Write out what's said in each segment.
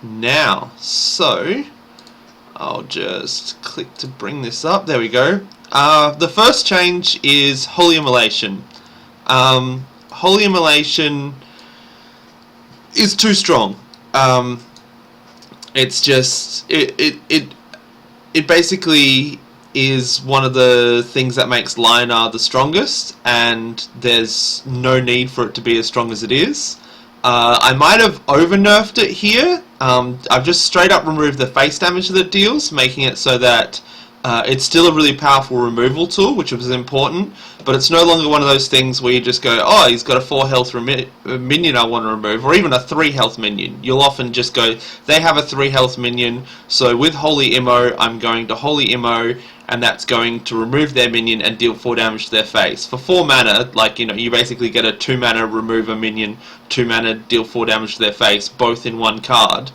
now. So I'll just click to bring this up. There we go. The first change is Holy Immolation. Holy Immolation is too strong. It's just it basically is one of the things that makes Lionar the strongest, and there's no need for it to be as strong as it is. I might have over-nerfed it here. I've just straight up removed the face damage that it deals, making it so that it's still a really powerful removal tool, which was important, but it's no longer one of those things where you just go, oh, he's got a 4 health minion I want to remove, or even a 3 health minion. You'll often just go, they have a 3 health minion, so with Holy Immo, I'm going to Holy Immo, and that's going to remove their minion and deal 4 damage to their face. For 4 mana, like, you know, you basically get a 2 mana remove a minion, 2 mana deal 4 damage to their face, both in one card.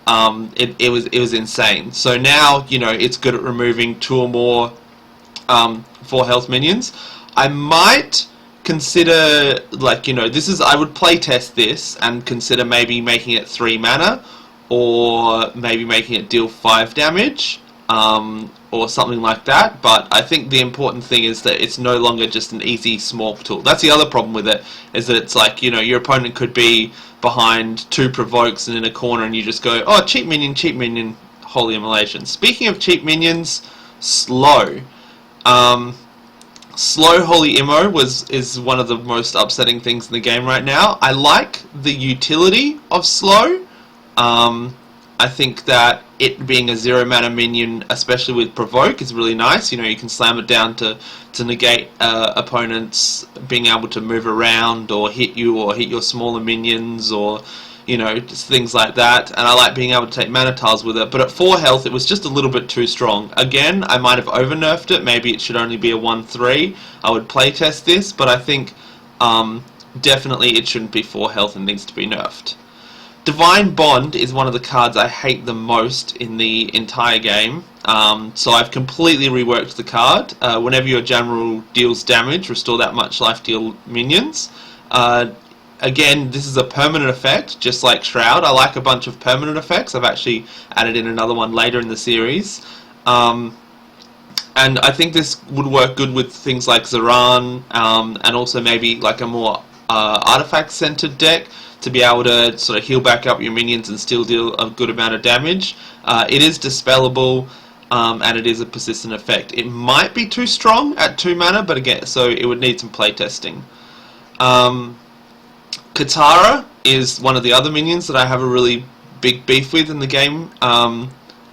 It was insane. So now, you know, it's good at removing 2 or more 4 health minions. I might consider, like, you know, I would play test this and consider maybe making it 3 mana, or maybe making it deal 5 damage, or something like that. But I think the important thing is that it's no longer just an easy small tool. That's the other problem with it, is that it's like, you know, your opponent could be behind 2 provokes and in a corner, and you just go, oh, cheap minion, Holy Immolation. Speaking of cheap minions, slow. Slow Holy Immo is one of the most upsetting things in the game right now. I like the utility of slow. I think that it being a 0 mana minion, especially with provoke, is really nice. You know, you can slam it down to negate opponents being able to move around or hit you, or hit your smaller minions, or, you know, just things like that. And I like being able to take mana tiles with it. But at 4 health, it was just a little bit too strong. Again, I might have over-nerfed it. Maybe it should only be a 1/3. I would playtest this, but I think definitely it shouldn't be 4 health and needs to be nerfed. Divine Bond is one of the cards I hate the most in the entire game, so I've completely reworked the card. Whenever your general deals damage, restore that much life to your minions. Again, this is a permanent effect, just like Shroud. I like a bunch of permanent effects. I've actually added in another one later in the series. And I think this would work good with things like Zaran, and also maybe like a more artifact-centered deck, to be able to sort of heal back up your minions and still deal a good amount of damage. It is dispellable, and it is a persistent effect. It might be too strong at 2 mana, but again, so it would need some playtesting. KATARA is one of the other minions that I have a really big beef with in the game.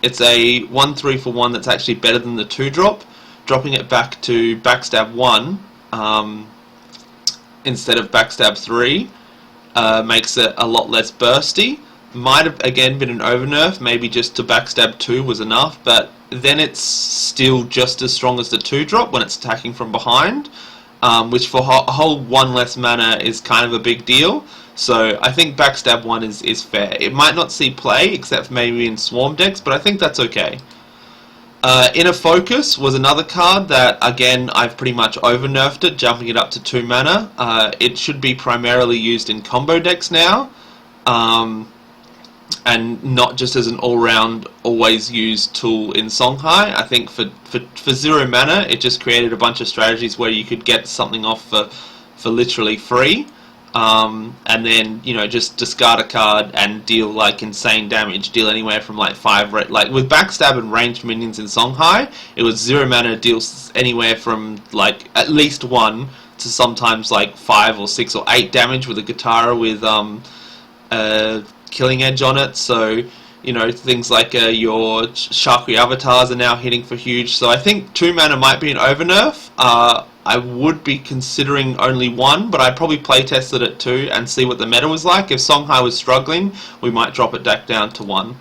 It's a 1/3 for 1 that's actually better than the 2-drop. Dropping it back to Backstab 1 instead of Backstab 3 makes it a lot less bursty. Might have again been an overnerf, maybe just to Backstab 2 was enough, but then it's still just as strong as the 2-drop when it's attacking from behind, which for a whole 1 less mana is kind of a big deal. So I think Backstab 1 is fair. It might not see play, except maybe in Swarm decks, but I think that's okay. Inner Focus was another card that, again, I've pretty much over-nerfed it, jumping it up to 2 mana. It should be primarily used in combo decks now, and not just as an all-round, always-used tool in Songhai. I think for 0 mana, it just created a bunch of strategies where you could get something off for literally free. And then, you know, just discard a card and deal like insane damage, deal anywhere from like 5, like with Backstab and ranged minions in Songhai, it was 0 mana, deals anywhere from like at least 1 to sometimes like 5 or 6 or 8 damage with a KATARA with Killing Edge on it. So, you know, things like your Shakri avatars are now hitting for huge. So I think 2 mana might be an overnerf. I would be considering only 1, but I'd probably playtest it at 2 and see what the meta was like. If Songhai was struggling, we might drop it back down to 1.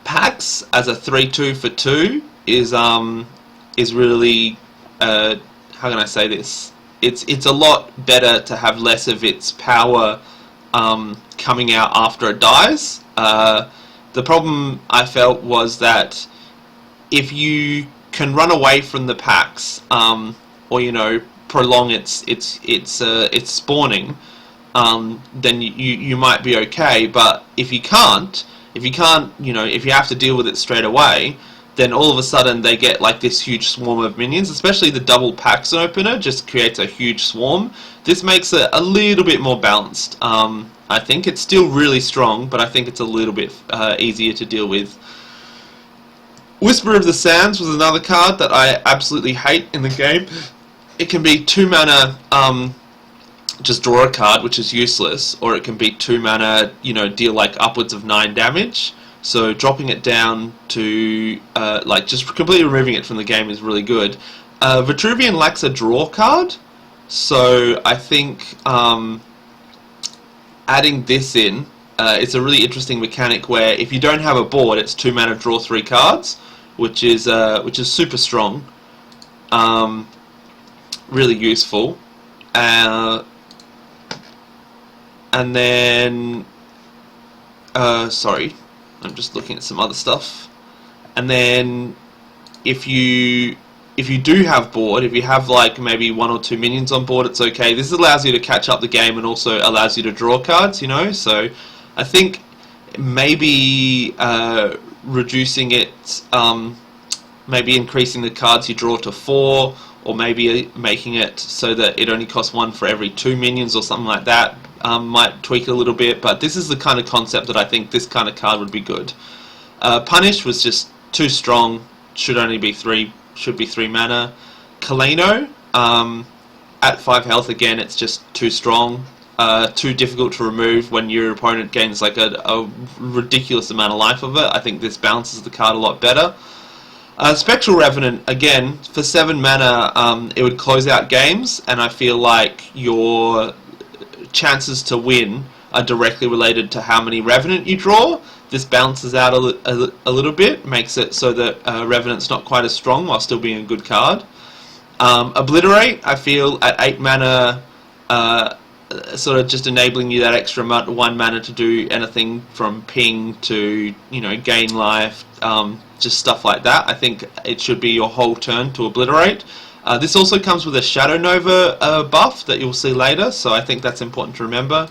Pax as a 3/2 for 2 is really how can I say this? It's a lot better to have less of its power coming out after it dies. The problem I felt was that if you can run away from the Pax, or, you know, prolong its spawning, then you might be okay. But if you can't, you know, if you have to deal with it straight away, then all of a sudden they get like this huge swarm of minions. Especially the double packs opener just creates a huge swarm. This makes it a little bit more balanced. I think it's still really strong, but I think it's a little bit easier to deal with. Whisper of the Sands was another card that I absolutely hate in the game. It can be 2 mana, just draw a card, which is useless, or it can be 2 mana, you know, deal like upwards of 9 damage. So dropping it down to, like, just completely removing it from the game is really good. Vitruvian lacks a draw card, so I think adding this in, it's a really interesting mechanic where if you don't have a board, it's 2 mana, draw 3 cards, which is super strong, really useful. And then, sorry, I'm just looking at some other stuff. And then, if you do have board, if you have like maybe 1 or 2 minions on board, it's okay. This allows you to catch up the game and also allows you to draw cards, you know. So I think maybe reducing it, maybe increasing the cards you draw to 4, or maybe making it so that it only costs 1 for every 2 minions or something like that, might tweak it a little bit. But this is the kind of concept that I think this kind of card would be good. Punish was just too strong, should only be 3. Should be 3 mana. KELAINO, at 5 health again, it's just too strong, too difficult to remove when your opponent gains like a ridiculous amount of life of it. I think this balances the card a lot better. Spectral Revenant, again, for 7 mana, it would close out games, and I feel like your chances to win are directly related to how many Revenant you draw. This balances out a little bit, makes it so that Revenant's not quite as strong while still being a good card. Obliterate, I feel, at 8 mana, sort of just enabling you that extra 1 mana to do anything from ping to, you know, gain life, just stuff like that. I think it should be your whole turn to Obliterate. This also comes with a Shadow Nova buff that you'll see later, so I think that's important to remember.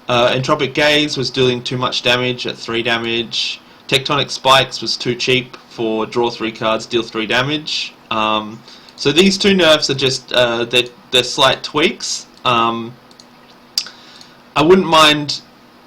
Entropic Gaze was dealing too much damage at 3 damage. Tectonic Spikes was too cheap for draw 3 cards, deal 3 damage. So these 2 nerfs are just, they're slight tweaks. I wouldn't mind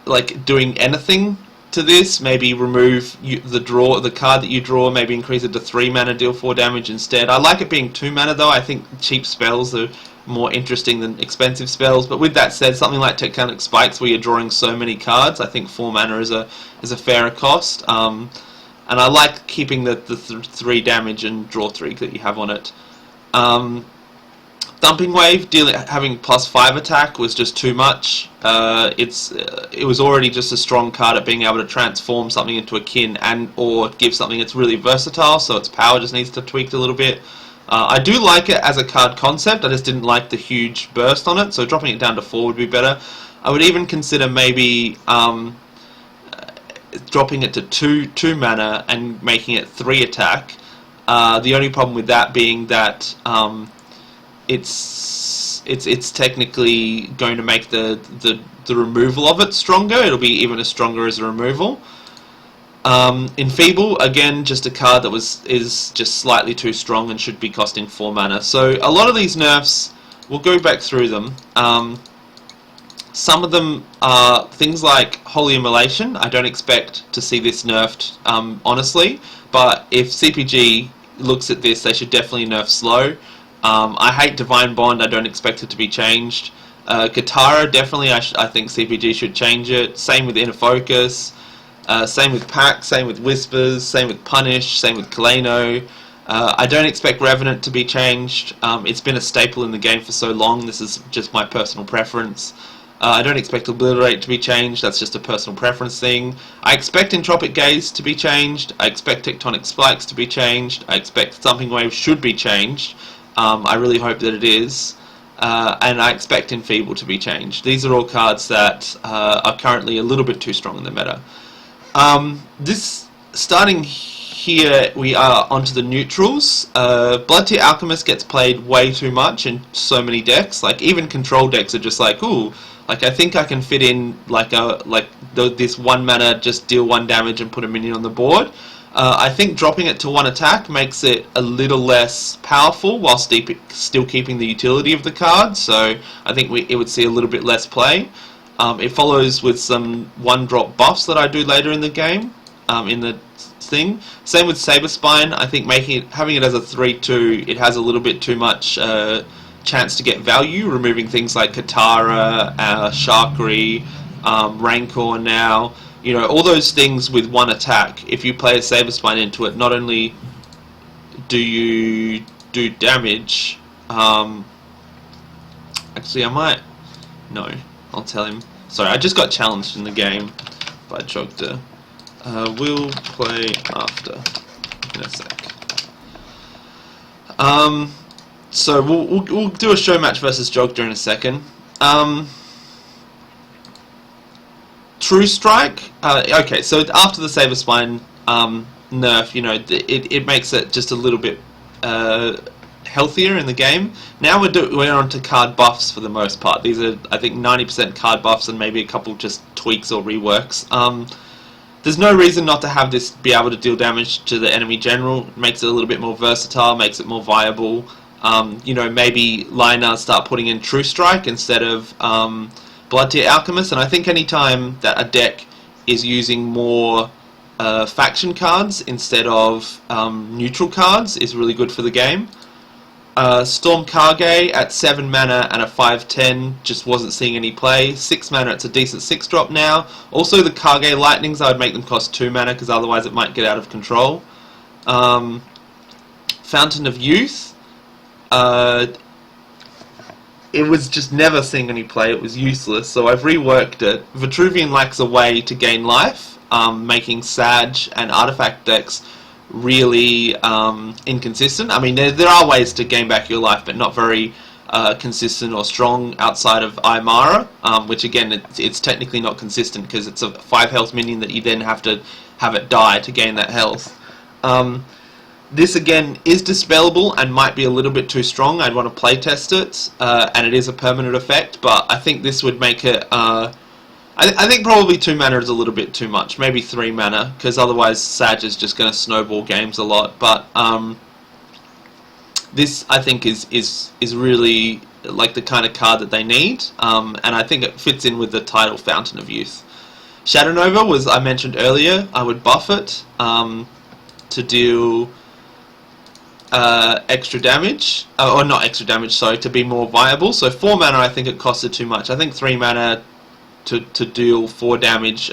like doing anything to this. Maybe remove the card that you draw, maybe increase it to 3 mana, deal 4 damage instead. I like it being 2 mana though. I think cheap spells are more interesting than expensive spells. But with that said, something like Tectonic Spikes, where you're drawing so many cards, I think 4 mana is a fairer cost. And I like keeping the 3 damage and draw 3 that you have on it. Thumping Wave, having +5 attack was just too much. It was already just a strong card at being able to transform something into a kin and or give something that's really versatile, so its power just needs to tweak a little bit. I do like it as a card concept, I just didn't like the huge burst on it, so dropping it down to 4 would be better. I would even consider maybe dropping it to 2 mana and making it 3 attack. The only problem with that being that it's technically going to make the removal of it stronger. It'll be even as stronger as a removal. Enfeeble, again, just a card that is just slightly too strong and should be costing 4 mana. So a lot of these nerfs, we'll go back through them. Some of them are things like Holy Immolation. I don't expect to see this nerfed, honestly, but if CPG looks at this, they should definitely nerf slow. I hate Divine Bond, I don't expect it to be changed. KATARA, definitely I think CPG should change it. Same with Inner Focus. Same with Pack, same with Whispers, same with Punish, same with KELAINO. I don't expect Revenant to be changed. It's been a staple in the game for so long, this is just my personal preference. I don't expect Obliterate to be changed, that's just a personal preference thing. I expect Entropic Gaze to be changed, I expect Tectonic Spikes to be changed, I expect Thumping Wave should be changed. I really hope that it is. And I expect Enfeeble to be changed. These are all cards that are currently a little bit too strong in the meta. Starting here, we are onto the neutrals. Bloodtear Alchemist gets played way too much in so many decks. Like, even control decks are just like, ooh, Like, I think I can fit in this 1 mana, just deal 1 damage and put a minion on the board. I think dropping it to 1 attack makes it a little less powerful while still keeping the utility of the card, so I think it would see a little bit less play. It follows with some 1-drop buffs that I do later in the game, in the thing. Same with SABERSPINE. I think having it as a 3/2, it has a little bit too much chance to get value, removing things like KATARA, Sharkery, Rancor now. You know, all those things with 1 attack, if you play a SABERSPINE into it, not only do you do damage, actually I might, no, I'll tell him. Sorry, I just got challenged in the game by Jogda. We'll play after, in a sec. So we'll do a show match versus Jogda in a second. True Strike. Okay, so after the SABERSPINE nerf, you know, it makes it just a little bit healthier in the game. Now we're on to card buffs for the most part. These are, I think, 90% card buffs and maybe a couple just tweaks or reworks. There's no reason not to have this be able to deal damage to the enemy general. It makes it a little bit more versatile, makes it more viable. You know, maybe Lina start putting in True Strike instead of BLOODTEAR Alchemist, and I think any time that a deck is using more faction cards instead of neutral cards is really good for the game. Storm Kage at 7 mana and a 5/10 just wasn't seeing any play. 6 mana, it's a decent 6-drop now. Also the Kage Lightnings, I would make them cost 2 mana because otherwise it might get out of control. Fountain of Youth, it was just never seeing any play, it was useless, so I've reworked it. Vitruvian lacks a way to gain life, making Sag and Artifact decks really inconsistent. I mean, there are ways to gain back your life, but not very consistent or strong outside of Aymara, which again, it's technically not consistent because it's a 5 health minion that you then have to have it die to gain that health. This again is dispellable and might be a little bit too strong. I'd want to play test it, and it is a permanent effect, but I think this would make it, I think probably 2 mana is a little bit too much, maybe 3 mana, because otherwise Sag is just going to snowball games a lot, but this I think is really like the kind of card that they need, and I think it fits in with the title Fountain of Youth. Shadow Nova was, I mentioned earlier, I would buff it to do extra damage, or not extra damage, sorry, to be more viable. So 4 mana, I think it costed too much. I think 3 mana to deal 4 damage,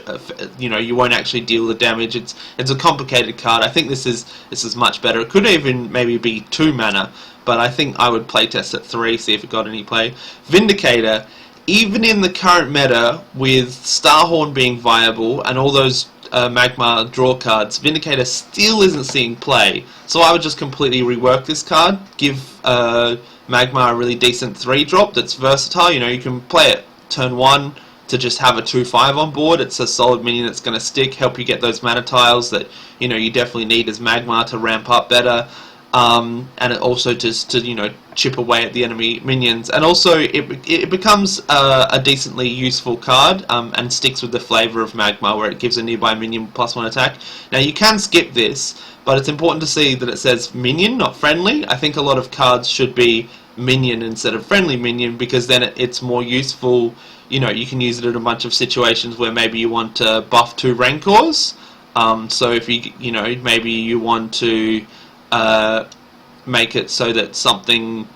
you know, you won't actually deal the damage. It's a complicated card. I think this is much better. It could even maybe be 2 mana, but I think I would playtest at 3, see if it got any play. Vindicator, even in the current meta, with Starhorn being viable and all those Magma draw cards, Vindicator still isn't seeing play. So I would just completely rework this card, give Magma a really decent 3-drop that's versatile. You know, you can play it turn 1 to just have a 2/5 on board. It's a solid minion that's going to stick, help you get those mana tiles that, you know, you definitely need as Magma to ramp up better. And it also just to, you know, chip away at the enemy minions, and also it becomes a decently useful card, and sticks with the flavour of Magma, where it gives a nearby minion +1 attack. Now you can skip this, but it's important to see that it says minion, not friendly. I think a lot of cards should be minion instead of friendly minion, because then it's more useful. You know, you can use it in a bunch of situations where maybe you want to buff 2 Rancors. So if you know, maybe you want to make it so that something,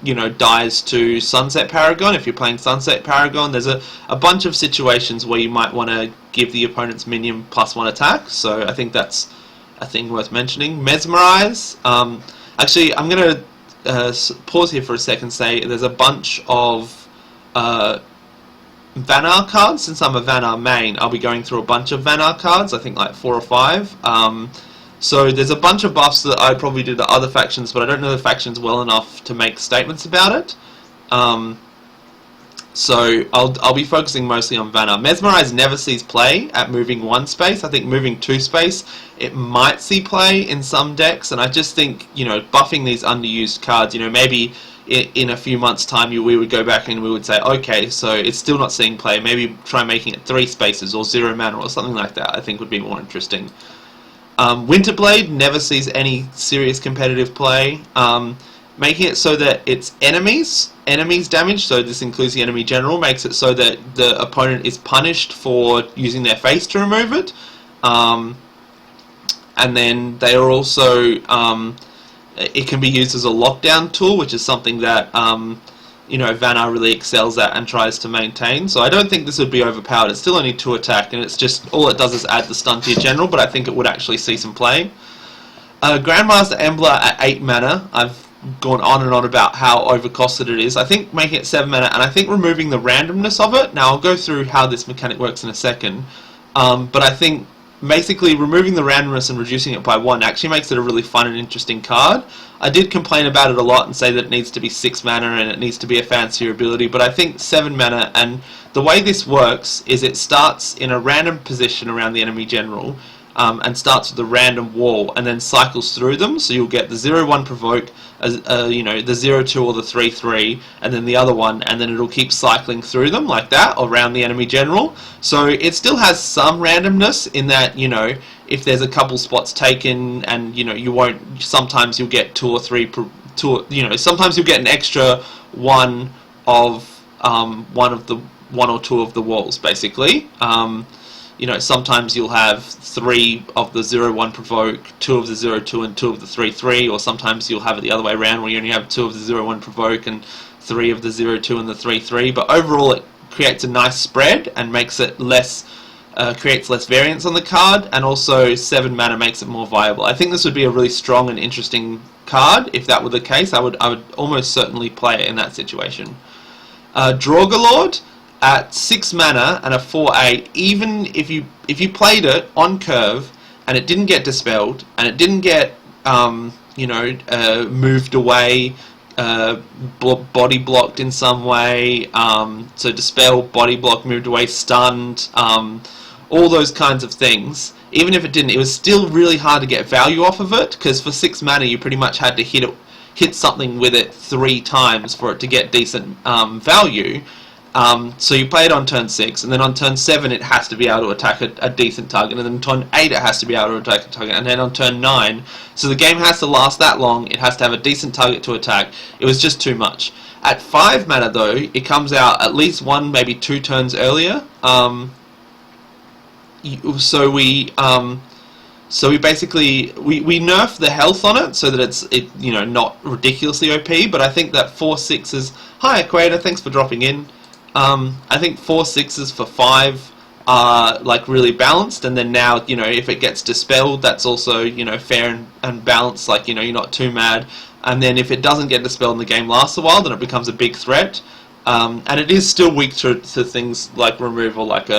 you know, dies to Sunset Paragon. If you're playing Sunset Paragon, there's a bunch of situations where you might want to give the opponent's minion +1 attack. So I think that's a thing worth mentioning. Mesmerize. Actually, I'm going to pause here for a second. Say there's a bunch of Vanar cards. Since I'm a Vanar main, I'll be going through a bunch of Vanar cards. I think like 4 or 5. So there's a bunch of buffs that I probably do to other factions, but I don't know the factions well enough to make statements about it. So I'll be focusing mostly on Vanar. Mesmerize never sees play at moving 1 space. I think moving 2 space, it might see play in some decks, and I just think, you know, buffing these underused cards, you know, maybe in a few months' time we would go back and we would say, okay, so it's still not seeing play, maybe try making it 3 spaces or 0 mana or something like that. I think would be more interesting. Winterblade never sees any serious competitive play. Making it so that it's enemies damage, so this includes the enemy general, makes it so that the opponent is punished for using their face to remove it. And then they are also, it can be used as a lockdown tool, which is something that you know, Vanna really excels at and tries to maintain. So I don't think this would be overpowered. It's still only 2 attack, and it's just, all it does is add the stun to your general, but I think it would actually see some play. Grandmaster EMBLA at 8 mana, I've gone on and on about how overcosted it is. I think making it 7 mana, and I think removing the randomness of it, now I'll go through how this mechanic works in a second, but I think basically removing the randomness and reducing it by 1 actually makes it a really fun and interesting card. I did complain about it a lot and say that it needs to be 6 mana and it needs to be a fancier ability, but I think 7 mana, and the way this works is it starts in a random position around the enemy general, and starts with a random wall and then cycles through them, so you'll get the 0-1 provoke, you know, the 0-2 or the 3-3, and then the other one, and then it'll keep cycling through them like that around the enemy general. So it still has some randomness in that, you know, if there's a couple spots taken, and you know, you won't, sometimes you'll get 2 or 3, you know, sometimes you'll get an extra one of one or two of the walls, basically. You know, sometimes you'll have 3 of the 0-1 provoke, 2 of the 0-2 and 2 of the 3-3, or sometimes you'll have it the other way around where you only have 2 of the 0-1 provoke and 3 of the 0-2 and the 3-3, but overall it creates a nice spread and makes it less, creates less variance on the card, and also 7 mana makes it more viable. I think this would be a really strong and interesting card. If that were the case, I would almost certainly play it in that situation. DRAUGAR at 6 mana and a 4/8, even if you played it on curve and it didn't get dispelled and it didn't get you know, moved away, body blocked in some way, so dispel, body block, moved away, stunned, all those kinds of things. Even if it didn't, it was still really hard to get value off of it, because for 6 mana you pretty much had to hit something with it 3 times for it to get decent value. So you play it on turn 6, and then on turn 7 it has to be able to attack a decent target, and then on turn 8 it has to be able to attack a target, and then on turn 9, so the game has to last that long, it has to have a decent target to attack. It was just too much. At 5 mana though, it comes out at least 1, maybe 2 turns earlier, so we basically we nerf the health on it so that it's you know, not ridiculously OP, but I think that 4/6s, hi Equator, thanks for dropping in. I think 4/6s for 5 are like really balanced, and then now, you know, if it gets dispelled, that's also, you know, fair and balanced, like, you know, you're not too mad. And then if it doesn't get dispelled and the game lasts a while, then it becomes a big threat. And it is still weak to things like removal, like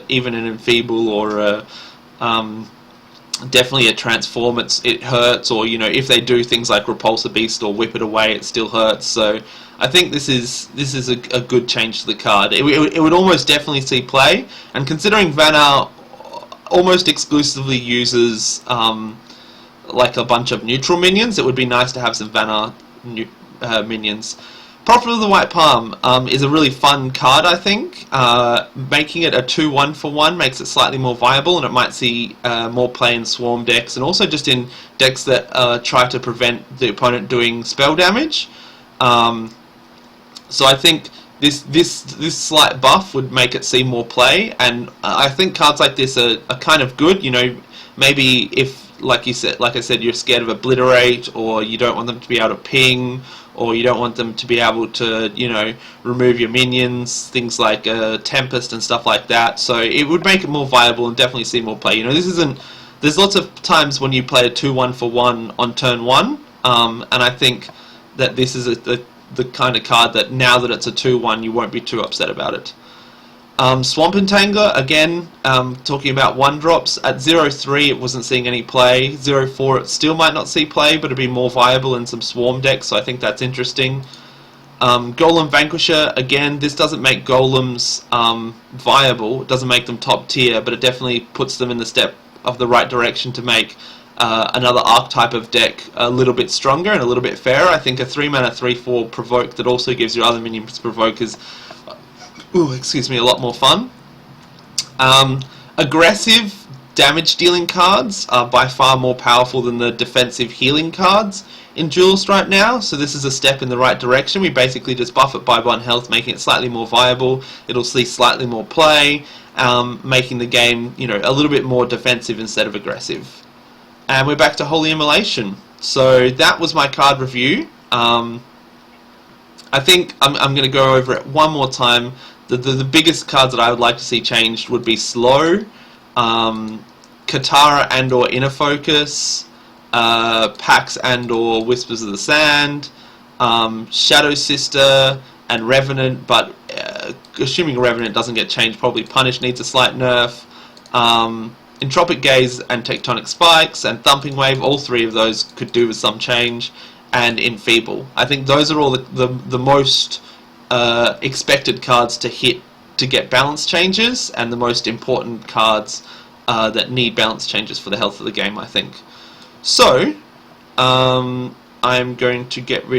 even an enfeeble or a, definitely a transform. It hurts, or, you know, if they do things like repulse a beast or whip it away, it still hurts. So I think this is a good change to the card. It would almost definitely see play, and considering Vanna almost exclusively uses like a bunch of neutral minions, it would be nice to have some Vanna minions. Prophet of the White Palm is a really fun card, I think. Making it a 2/1 for 1 makes it slightly more viable, and it might see more play in swarm decks, and also just in decks that try to prevent the opponent doing spell damage. So I think this slight buff would make it see more play, and I think cards like this are kind of good. You know, maybe if, like I said, you're scared of Obliterate, or you don't want them to be able to ping, or you don't want them to be able to, you know, remove your minions, things like Tempest and stuff like that. So it would make it more viable and definitely see more play. You know, this isn't. There's lots of times when you play a 2/1 for 1 on turn 1, and I think that this is the kind of card that, now that it's a 2/1, you won't be too upset about it. Swamp Entangler, again, talking about 1-drops. At 0/3 it wasn't seeing any play. 0/4 it still might not see play, but it'd be more viable in some swarm decks, so I think that's interesting. Golem Vanquisher, again, this doesn't make golems viable, it doesn't make them top tier, but it definitely puts them in the step of the right direction to make another archetype of deck a little bit stronger and a little bit fairer. I think a 3-mana 3/4 provoke that also gives your other minions provoke is, excuse me, a lot more fun. Aggressive damage dealing cards are by far more powerful than the defensive healing cards in Duelist right now, so this is a step in the right direction. We basically just buff it by 1 health, making it slightly more viable. It'll see slightly more play, making the game, you know, a little bit more defensive instead of aggressive. And we're back to Holy Immolation. So that was my card review. I think I'm going to go over it one more time. The biggest cards that I would like to see changed would be Slow, KATARA and or Inner Focus, Pax and or Whispers of the Sand, Shadow Sister and Revenant, but assuming Revenant doesn't get changed, probably Punish needs a slight nerf. Entropic Gaze and Tectonic Spikes and Thumping Wave, all 3 of those could do with some change, and Enfeeble. I think those are all the most expected cards to hit to get balance changes, and the most important cards that need balance changes for the health of the game, I think. So, I'm going to get rid